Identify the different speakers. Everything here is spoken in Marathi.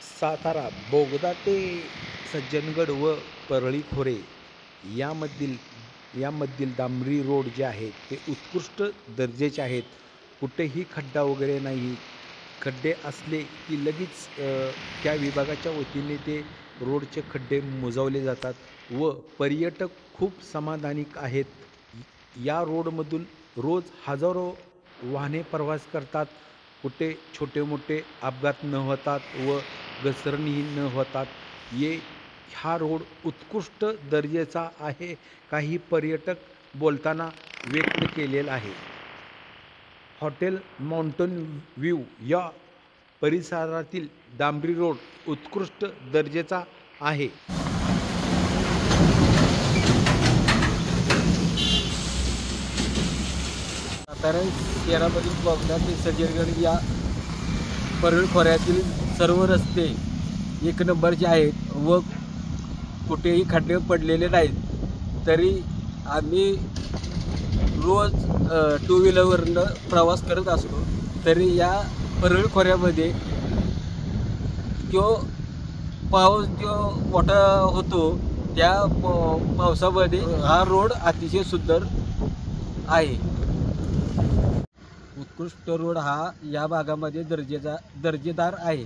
Speaker 1: सातारा बोगदा ते सज्जनगड व परळी खोरे यामधील डांबरी रोड जे आहेत ते उत्कृष्ट दर्जाचे आहेत. कुठेही खड्डा वगैरे नाही. खड्डे असले की लगेच त्या विभागाच्या वतीने ते रोडचे खड्डे मुजवले जातात व पर्यटक खूप समाधानी आहेत. या रोडमधून रोज हजारो वाहने प्रवास करतात. कुठे छोटे मोठे अपघात न होतात व घसरणीही न होतात. हा रोड उत्कृष्ट दर्जाचा आहे. काही पर्यटक बोलताना व्यक्त केलेला आहे. हॉटेल माउंटन व्ह्यू या परिसरातील डांबरी रोड उत्कृष्ट दर्जाचा आहे.
Speaker 2: सातारा शहरामधील बोगदा ते सज्जनगड या परळी खोऱ्यातील सर्व रस्ते एक नंबरचे आहेत व कुठेही खड्डे पडलेले नाहीत. तरी आम्ही रोज टू व्हीलरवरनं प्रवास करत असतो. तरी या परळी खोऱ्यामध्ये पाऊस मोठा होतो त्या पावसामध्ये हा रोड अतिशय सुंदर आहे. उत्कृष्ट रोड हा या भागामध्ये दर्जेदार आहे.